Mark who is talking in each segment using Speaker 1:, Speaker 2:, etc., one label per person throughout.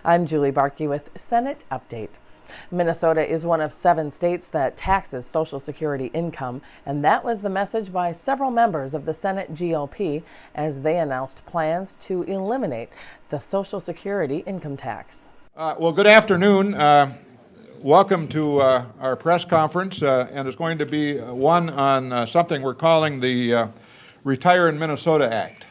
Speaker 1: I'm Julie Barkey with Senate Update. Minnesota is one of 7 states that taxes Social Security income, and that was the message by several members of the Senate GOP as they announced plans to eliminate the Social Security income tax.
Speaker 2: Well, good afternoon. Welcome to our press conference, and it's going to be one on something we're calling the Retire in Minnesota Act.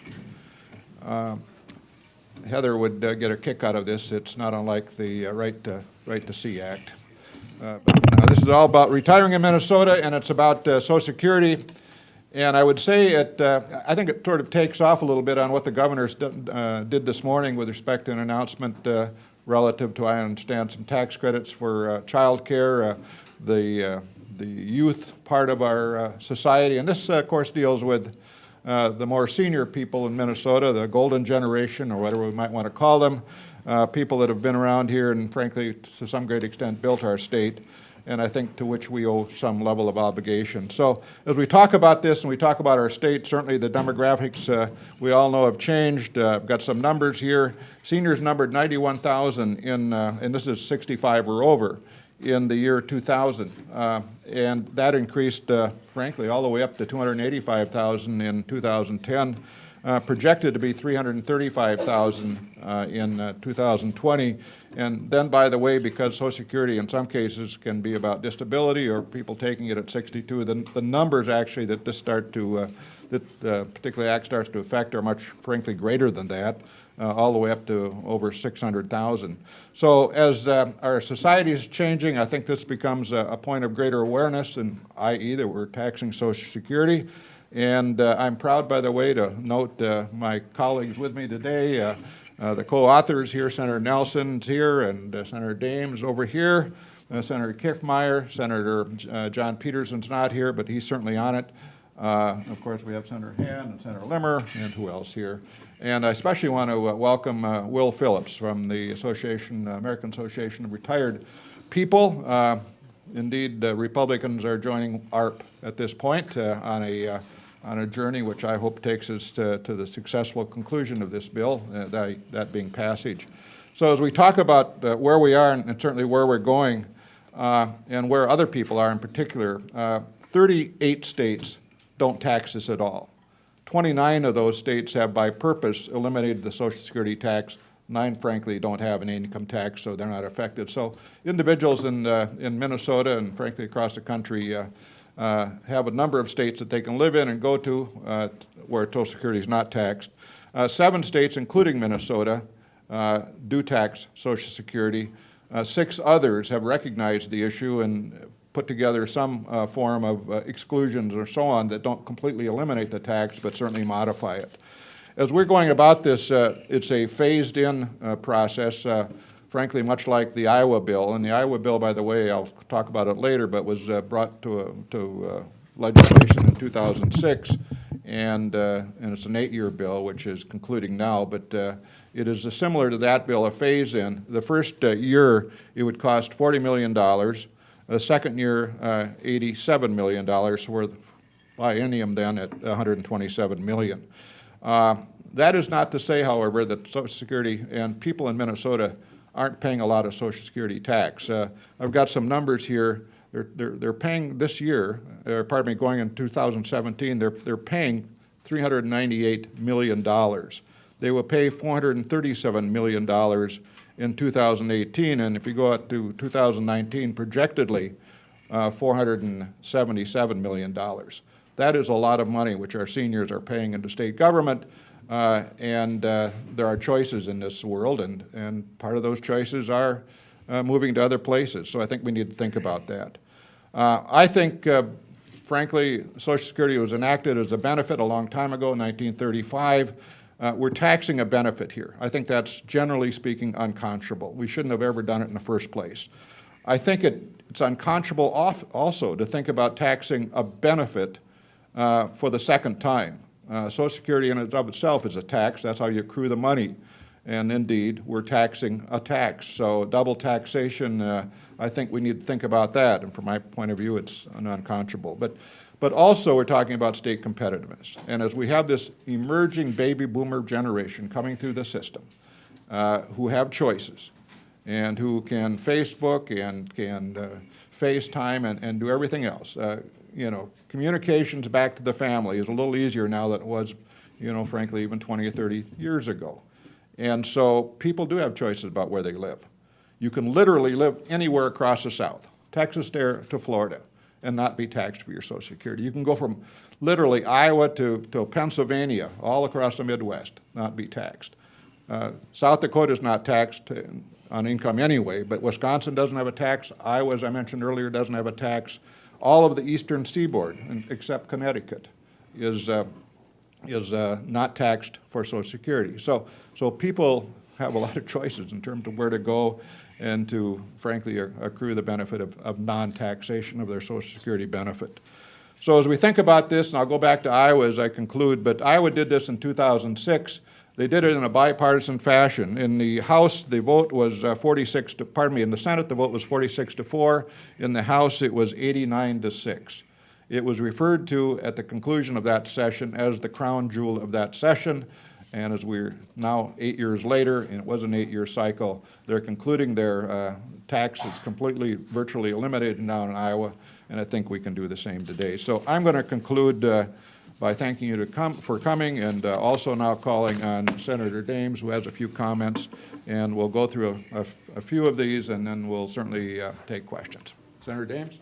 Speaker 2: Heather would get a kick out of this. It's not unlike the Right to See Act. But this is all about retiring in Minnesota, and it's about Social Security. And I would say I think it sort of takes off a little bit on what the governors did this morning with respect to an announcement relative to, I understand, some tax credits for child care, the youth part of our society. And this, of course, deals with the more senior people in Minnesota, the golden generation, or whatever we might want to call them, people that have been around here and, frankly, to some great extent, built our state, and I think to which we owe some level of obligation. So as we talk about this and we talk about our state, certainly the demographics we all know have changed. I've got some numbers here. Seniors numbered 91,000 and this is 65 or over, in the year 2000. And that increased, frankly, all the way up to 285,000 in 2010, projected to be 335,000 in 2020. And then, by the way, because Social Security in some cases can be about disability or people taking it at 62, the numbers actually that this particular act starts to affect are much, frankly, greater than that. All the way up to over 600,000. So as our society is changing, I think this becomes a point of greater awareness, and i.e. that we're taxing Social Security. And I'm proud, by the way, to note my colleagues with me today, the co-authors here, Senator Nelson's here, and Senator Dames over here, Senator Kiffmeyer, Senator John Peterson's not here, but he's certainly on it. Of course, we have Senator Hand and Senator Limmer, and who else here? And I especially want to welcome Will Phillips from the American Association of Retired People. Indeed, Republicans are joining AARP at this point on a journey which I hope takes us to the successful conclusion of this bill, that being passage. So as we talk about where we are and certainly where we're going and where other people are in particular, 38 states don't tax this at all. 29 of those states have by purpose eliminated the Social Security tax. 9, frankly, don't have an income tax, so they're not affected. So individuals in Minnesota and, frankly, across the country have a number of states that they can live in and go to where Social Security is not taxed. 7 states, including Minnesota, do tax Social Security. 6 others have recognized the issue and put together some form of exclusions or so on that don't completely eliminate the tax, but certainly modify it. As we're going about this, it's a phased-in process, frankly, much like the Iowa bill. And the Iowa bill, by the way, I'll talk about it later, but was brought to legislation in 2006, and it's an 8-year bill, which is concluding now. But it is similar to that bill, a phase-in. The first year, it would cost $40 million. The second year, $87 million, for the biennium then at $127 million. That is not to say, however, that Social Security and people in Minnesota aren't paying a lot of Social Security tax. I've got some numbers here. They're paying this year, going in 2017, they're paying $398 million. They will pay $437 million in 2018, and if you go out to 2019, projectedly, $477 million. That is a lot of money which our seniors are paying into state government, and there are choices in this world, and part of those choices are moving to other places, so I think we need to think about that. I think, frankly, Social Security was enacted as a benefit a long time ago, 1935. We're taxing a benefit here. I think that's, generally speaking, unconscionable. We shouldn't have ever done it in the first place. I think it's unconscionable also to think about taxing a benefit for the second time. Social Security in and of itself is a tax. That's how you accrue the money. And indeed, we're taxing a tax. So double taxation, I think we need to think about that. And from my point of view, it's unconscionable. But also we're talking about state competitiveness. And as we have this emerging baby boomer generation coming through the system who have choices, and who can Facebook and can FaceTime and do everything else. You know, communications back to the family is a little easier now than it was, you know, frankly, even 20 or 30 years ago. And so people do have choices about where they live. You can literally live anywhere across the South, Texas to Florida, and not be taxed for your Social Security. You can go from literally Iowa to Pennsylvania, all across the Midwest, not be taxed. South Dakota is not taxed on income anyway, but Wisconsin doesn't have a tax. Iowa, as I mentioned earlier, doesn't have a tax. All of the eastern seaboard, except Connecticut, is not taxed for Social Security. So people have a lot of choices in terms of where to go and to, frankly, accrue the benefit of non-taxation of their Social Security benefit. So as we think about this, and I'll go back to Iowa as I conclude, but Iowa did this in 2006. They did it in a bipartisan fashion. In the House, the vote was in the Senate, the vote was 46-4. In the House, it was 89-6. It was referred to at the conclusion of that session as the crown jewel of that session. And as we're now 8 years later, and it was an 8-year cycle, they're concluding their tax is completely, virtually eliminated now in Iowa, and I think we can do the same today. So I'm going to conclude by thanking you for coming, and also now calling on Senator Dames, who has a few comments, and we'll go through a few of these, and then we'll certainly take questions. Senator Dames?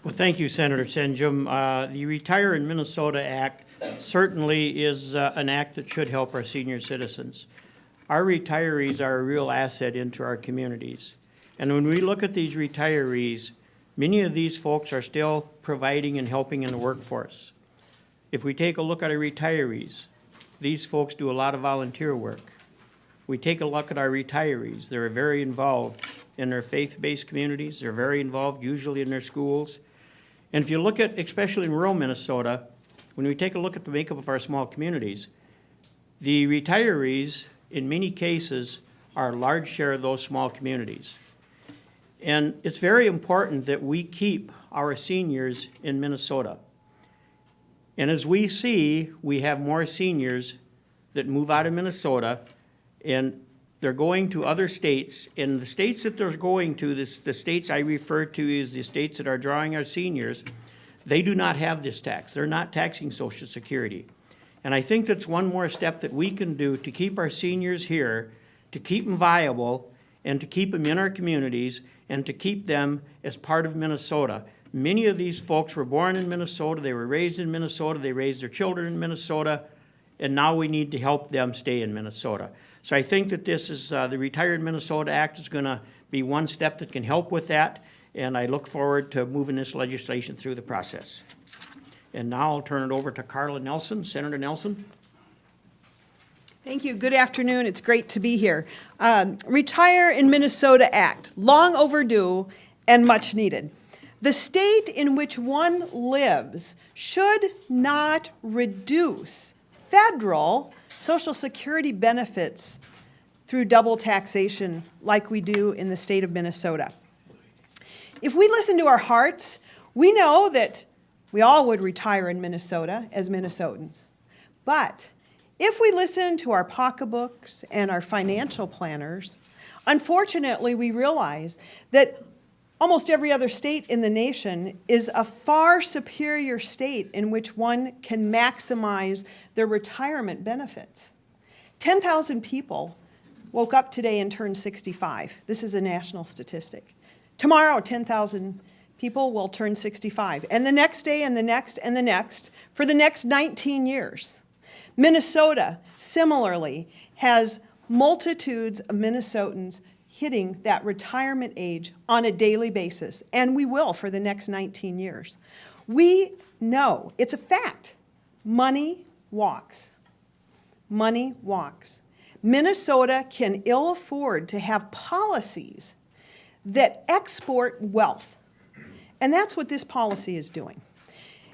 Speaker 3: Well, thank you, Senator Senjem. The Retire in Minnesota Act certainly is an act that should help our senior citizens. Our retirees are a real asset into our communities. And when we look at these retirees, many of these folks are still providing and helping in the workforce. If we take a look at our retirees, these folks do a lot of volunteer work. We take a look at our retirees. They're very involved in their faith-based communities. They're very involved usually in their schools. And if you look at, especially in rural Minnesota, when we take a look at the makeup of our small communities, the retirees, in many cases, are a large share of those small communities. And it's very important that we keep our seniors in Minnesota. And as we see, we have more seniors that move out of Minnesota, and they're going to other states. And the states that they're going to, the states I refer to as the states that are drawing our seniors, they do not have this tax. They're not taxing Social Security. And I think that's one more step that we can do to keep our seniors here, to keep them viable, and to keep them in our communities, and to keep them as part of Minnesota. Many of these folks were born in Minnesota, they were raised in Minnesota, they raised their children in Minnesota, and now we need to help them stay in Minnesota. So I think that this is, the Retire in Minnesota Act is going to be one step that can help with that, and I look forward to moving this legislation through the process. And now I'll turn it over to Carla Nelson. Senator Nelson.
Speaker 4: Thank you. Good afternoon. It's great to be here. Retire in Minnesota Act, long overdue and much needed. The state in which one lives should not reduce federal Social Security benefits through double taxation like we do in the state of Minnesota. If we listen to our hearts, we know that we all would retire in Minnesota as Minnesotans. But if we listen to our pocketbooks and our financial planners, unfortunately we realize that almost every other state in the nation is a far superior state in which one can maximize their retirement benefits. 10,000 people woke up today and turned 65. This is a national statistic. Tomorrow, 10,000 people will turn 65. And the next day, and the next, and the next, for the next 19 years. Minnesota, similarly, has multitudes of Minnesotans hitting that retirement age on a daily basis, and we will for the next 19 years. We know, it's a fact, money walks. Money walks. Minnesota can ill afford to have policies that export wealth, and that's what this policy is doing.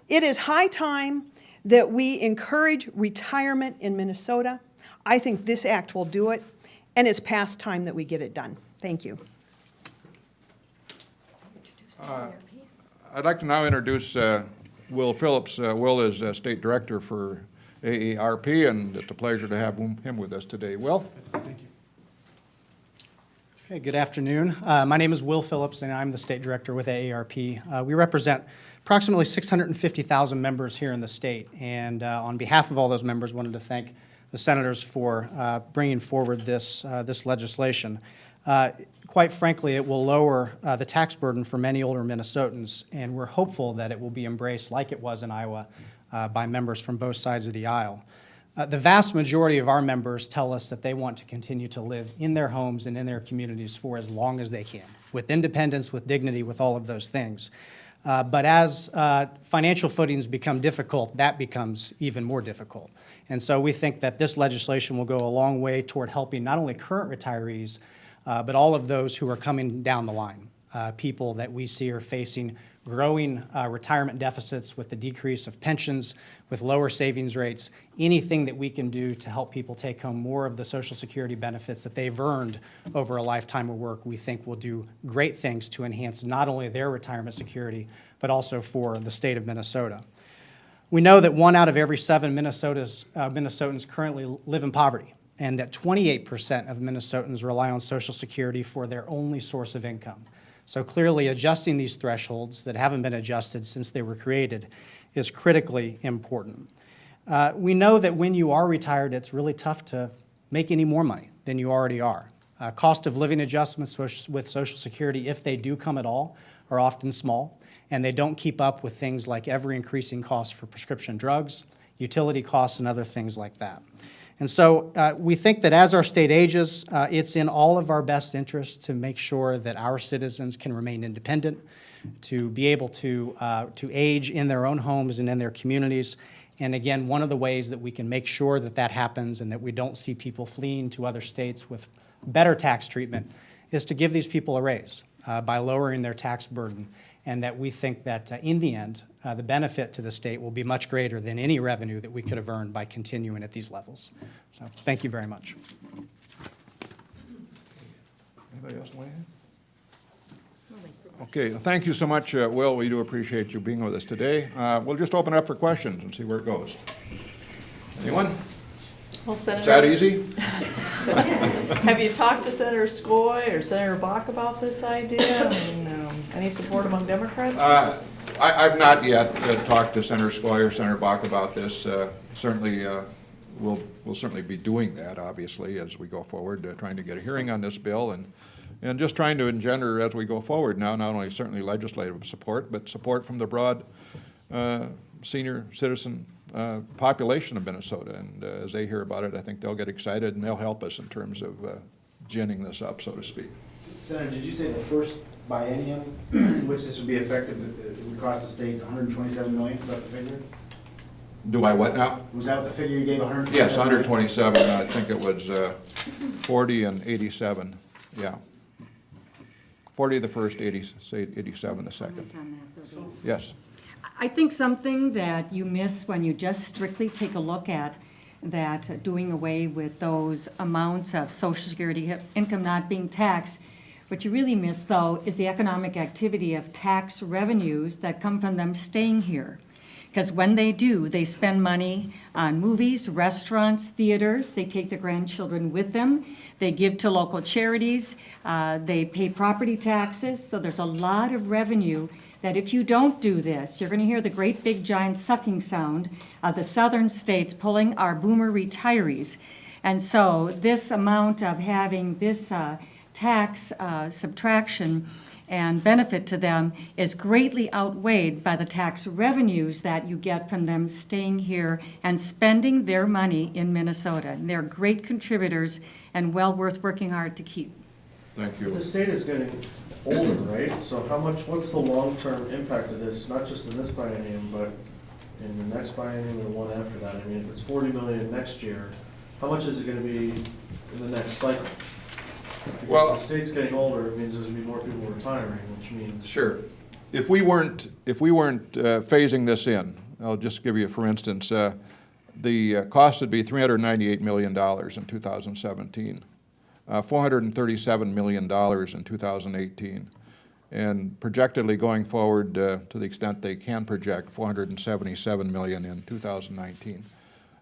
Speaker 4: It is high time that we encourage retirement in Minnesota. I think this act will do it, and it's past time that we get it done. Thank you.
Speaker 2: I'd like to now introduce Will Phillips. Will is State Director for AARP, and it's a pleasure to have him with us today. Will?
Speaker 5: Thank you. Okay, good afternoon. My name is Will Phillips, and I'm the state director with AARP. We represent approximately 650,000 members here in the state, and on behalf of all those members, wanted to thank the senators for bringing forward this legislation. Quite frankly, it will lower the tax burden for many older Minnesotans, and we're hopeful that it will be embraced like it was in Iowa by members from both sides of the aisle. The vast majority of our members tell us that they want to continue to live in their homes and in their communities for as long as they can, with independence, with dignity, with all of those things. But as financial footings become difficult, that becomes even more difficult. And so we think that this legislation will go a long way toward helping not only current retirees, but all of those who are coming down the line, people that we see are facing growing retirement deficits with the decrease of pensions, with lower savings rates, anything that we can do to help people take home more of the Social Security benefits that they've earned over a lifetime of work, we think will do great things to enhance not only their retirement security, but also for the state of Minnesota. We know that 1 out of every 7 Minnesotans currently live in poverty, and that 28% of Minnesotans rely on Social Security for their only source of income. So clearly, adjusting these thresholds that haven't been adjusted since they were created is critically important. We know that when you are retired, it's really tough to make any more money than you already are. Cost of living adjustments with Social Security, if they do come at all, are often small, and they don't keep up with things like ever-increasing costs for prescription drugs, utility costs, and other things like that. And so we think that as our state ages, it's in all of our best interests to make sure that our citizens can remain independent, to be able to age in their own homes and in their communities. And again, one of the ways that we can make sure that that happens and that we don't see people fleeing to other states with better tax treatment is to give these people a raise by lowering their tax burden. And that we think that in the end, the benefit to the state will be much greater than any revenue that we could have earned by continuing at these levels. So thank you very much.
Speaker 2: Anybody else want to? Okay, thank you so much, Will. We do appreciate you being with us today. We'll just open it up for questions and see where it goes. Anyone?
Speaker 6: Well, Senator,
Speaker 2: Is that easy?
Speaker 6: have you talked to Senator Skoye or Senator Bach about this idea? I mean, any support among Democrats?
Speaker 2: I've not yet talked to Senator Skoye or Senator Bach about this. Certainly, we'll certainly be doing that, obviously, as we go forward, trying to get a hearing on this bill and just trying to engender as we go forward now, not only certainly legislative support, but support from the broad senior citizen population of Minnesota. And as they hear about it, I think they'll get excited and they'll help us in terms of ginning this up, so to speak.
Speaker 7: Senator, did you say the first biennium in which this would be effective, it would cost the state $127 million? Is that the figure?
Speaker 2: Do I what now?
Speaker 7: Was that what the figure you gave, 127?
Speaker 2: Yes, 127. I think it was 40 and 87. Yeah. 40 the first, 87 the second. Yes.
Speaker 8: I think something that you miss when you just strictly take a look at that doing away with those amounts of Social Security income not being taxed, what you really miss, though, is the economic activity of tax revenues that come from them staying here. Because when they do, they spend money on movies, restaurants, theaters. They take their grandchildren with them. They give to local charities. They pay property taxes. So there's a lot of revenue that if you don't do this, you're going to hear the great big giant sucking sound of the southern states pulling our boomer retirees. And so this amount of having this tax subtraction and benefit to them is greatly outweighed by the tax revenues that you get from them staying here and spending their money in Minnesota. And they're great contributors and well worth working hard to keep.
Speaker 2: Thank you.
Speaker 9: The state is getting older, right? So what's the long-term impact of this, not just in this biennium, but in the next biennium and the one after that? I mean, if it's 40 million next year, how much is it gonna be in the next cycle? Because
Speaker 2: Well,
Speaker 9: the state's getting older, it means there's gonna be more people retiring, which means.
Speaker 2: Sure. If we weren't phasing this in, I'll just give you, for instance, the cost would be $398 million in 2017, $437 million in 2018, and projectedly going forward, to the extent they can project, $477 million in 2019.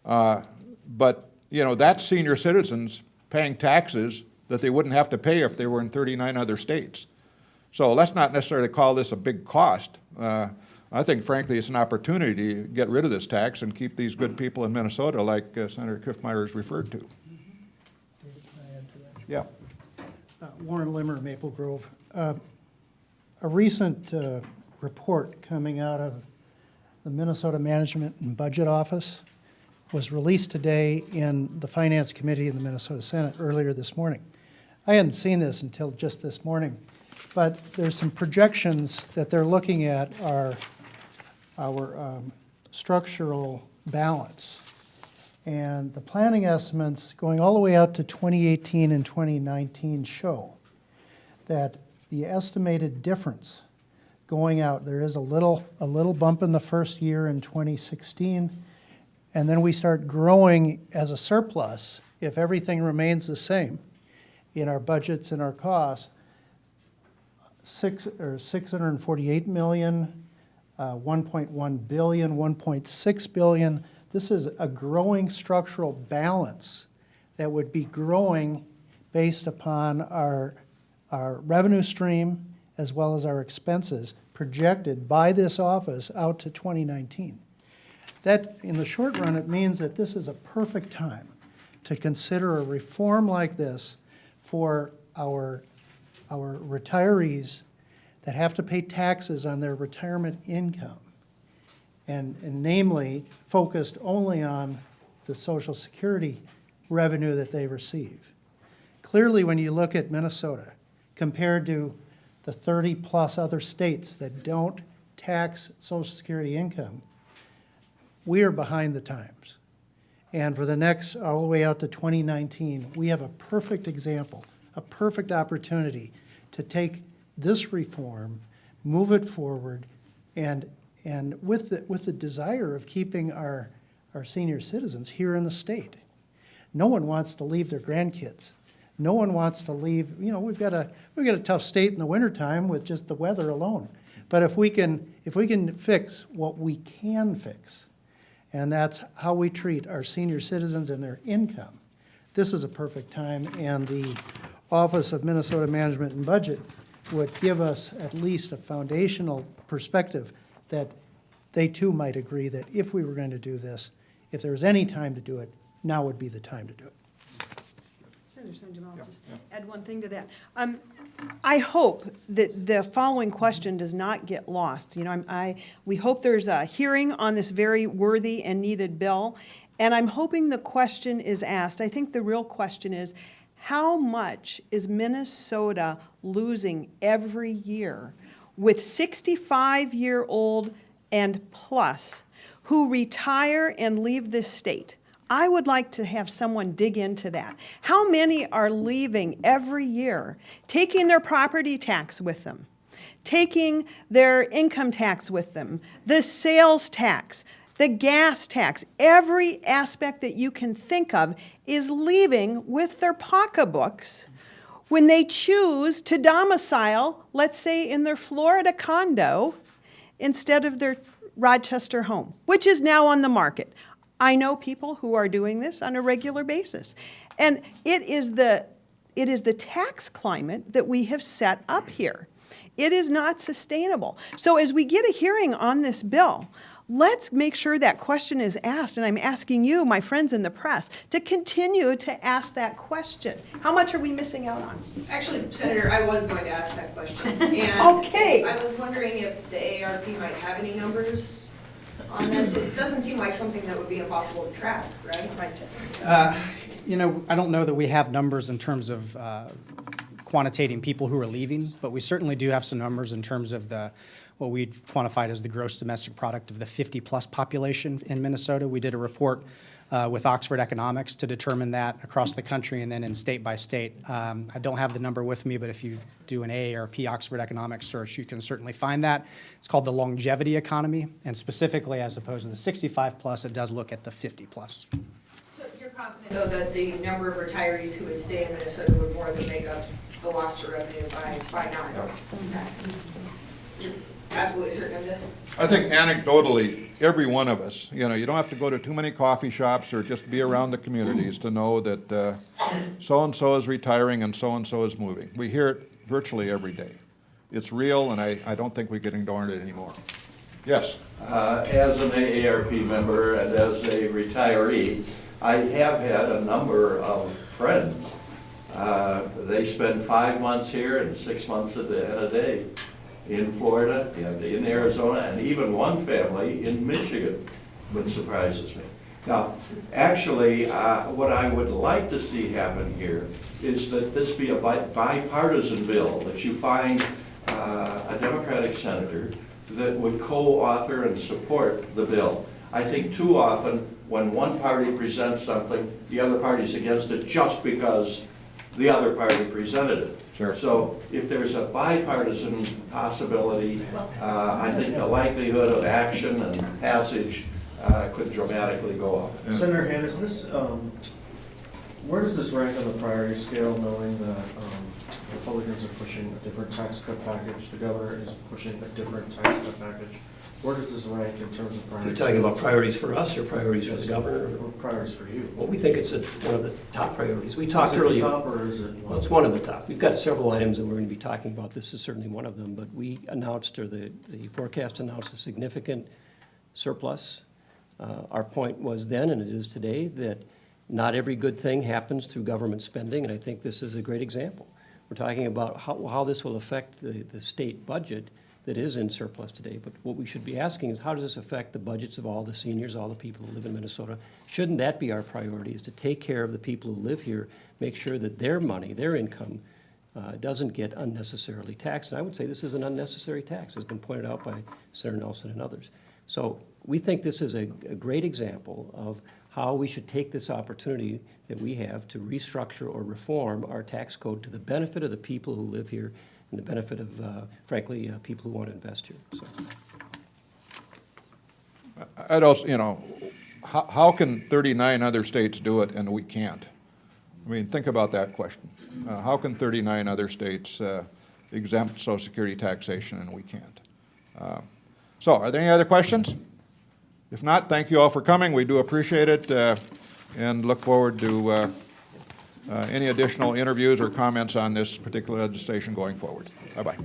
Speaker 2: But, you know, that's senior citizens paying taxes that they wouldn't have to pay if they were in 39 other states. So let's not necessarily call this a big cost. I think, frankly, it's an opportunity to get rid of this tax and keep these good people in Minnesota, like Senator Kiffmeyer has referred to. Yeah.
Speaker 10: Warren Limmer, Maple Grove. A recent report coming out of the Minnesota Management and Budget Office was released today in the Finance Committee in the Minnesota Senate earlier this morning. I hadn't seen this until just this morning, but there's some projections that they're looking at our structural balance. And the planning estimates going all the way out to 2018 and 2019 show that the estimated difference going out, there is a little bump in the first year in 2016, and then we start growing as a surplus if everything remains the same in our budgets and our costs. 648 million, 1.1 billion, 1.6 billion. This is a growing structural balance that would be growing based upon our revenue stream as well as our expenses projected by this office out to 2019. That, in the short run, it means that this is a perfect time to consider a reform like this for our retirees that have to pay taxes on their retirement income, and namely focused only on the Social Security revenue that they receive. Clearly, when you look at Minnesota compared to the 30-plus other states that don't tax Social Security income, we are behind the times. And for the next, all the way out to 2019, we have a perfect example, a perfect opportunity to take this reform, move it forward, and with the desire of keeping our senior citizens here in the state. No one wants to leave their grandkids. No one wants to leave, you know, we've got a tough state in the wintertime with just the weather alone. But if we can fix what we can fix, and that's how we treat our senior citizens and their income, this is a perfect time, and the Office of Minnesota Management and Budget would give us at least a foundational perspective that they too might agree that if we were going to do this, if there was any time to do it, now would be the time to do it.
Speaker 4: Senator Senjem, I'll just add one thing to that. I hope that the following question does not get lost. You know, we hope there's a hearing on this very worthy and needed bill, and I'm hoping the question is asked. I think the real question is, how much is Minnesota losing every year with 65-year-old and plus who retire and leave this state? I would like to have someone dig into that. How many are leaving every year, taking their property tax with them, taking their income tax with them, the sales tax, the gas tax, every aspect that you can think of is leaving with their pocketbooks when they choose to domicile, let's say in their Florida condo, instead of their Rochester home, which is now on the market. I know people who are doing this on a regular basis. And it is the tax climate that we have set up here. It is not sustainable. So as we get a hearing on this bill, let's make sure that question is asked. And I'm asking you, my friends in the press, to continue to ask that question. How much are we missing out on?
Speaker 11: Actually, Senator, I was going to ask that question. And
Speaker 4: Okay.
Speaker 11: I was wondering if the AARP might have any numbers on this. It doesn't seem like something that would be impossible to track, right?
Speaker 5: You know, I don't know that we have numbers in terms of quantitating people who are leaving, but we certainly do have some numbers in terms of what we've quantified as the gross domestic product of the 50-plus population in Minnesota. We did a report with Oxford Economics to determine that across the country and then in state by state. I don't have the number with me, but if you do an AARP Oxford Economics search, you can certainly find that. It's called the longevity economy, and specifically as opposed to the 65-plus, it does look at the 50-plus.
Speaker 11: So you're confident, though, that the number of retirees who would stay in Minnesota would more than make up the loss to revenue by not taxing? You're absolutely certain of this?
Speaker 2: I think anecdotally, every one of us, you know, you don't have to go to too many coffee shops or just be around the communities to know that so-and-so is retiring and so-and-so is moving. We hear it virtually every day. It's real, and I don't think we can ignore it anymore. Yes?
Speaker 12: As an AARP member and as a retiree, I have had a number of friends. They spend 5 months here and 6 months in a day in Florida, and in Arizona, and even one family in Michigan, which surprises me. Now, actually, what I would like to see happen here is that this be a bipartisan bill, that you find a Democratic senator that would co-author and support the bill. I think too often, when one party presents something, the other party's against it just because the other party presented it.
Speaker 2: Sure.
Speaker 12: So if there's a bipartisan possibility, I think the likelihood of action and passage could dramatically go up.
Speaker 2: Yeah.
Speaker 9: Senator Hand, is this, where does this rank on the priority scale, knowing that Republicans are pushing a different tax cut package, the governor is pushing a different tax cut package? Where does this rank in terms of priorities?
Speaker 13: You're talking about priorities for us or priorities for the governor?
Speaker 9: Or priorities for you?
Speaker 13: Well, we think it's one of the top priorities. We talked
Speaker 9: Is it
Speaker 13: earlier.
Speaker 9: the top, or is it one?
Speaker 13: Well, it's one of the top. We've got several items that we're going to be talking about. This is certainly one of them, but we announced, or the forecast announced, a significant surplus. Our point was then, and it is today, that not every good thing happens through government spending, and I think this is a great example. We're talking about how this will affect the state budget that is in surplus today, but what we should be asking is, how does this affect the budgets of all the seniors, all the people who live in Minnesota? Shouldn't that be our priority, is to take care of the people who live here, make sure that their money, their income, doesn't get unnecessarily taxed? And I would say this is an unnecessary tax, has been pointed out by Senator Nelson and others. So we think this is a great example of how we should take this opportunity that we have to restructure or reform our tax code to the benefit of the people who live here and the benefit of, frankly, people who want to invest here. So.
Speaker 2: I'd also, how can 39 other states do it and we can't? I mean, think about that question. How can 39 other states exempt Social Security taxation and we can't? So, are there any other questions? If not, thank you all for coming. We do appreciate it and look forward to any additional interviews or comments on this particular legislation going forward. Bye-bye.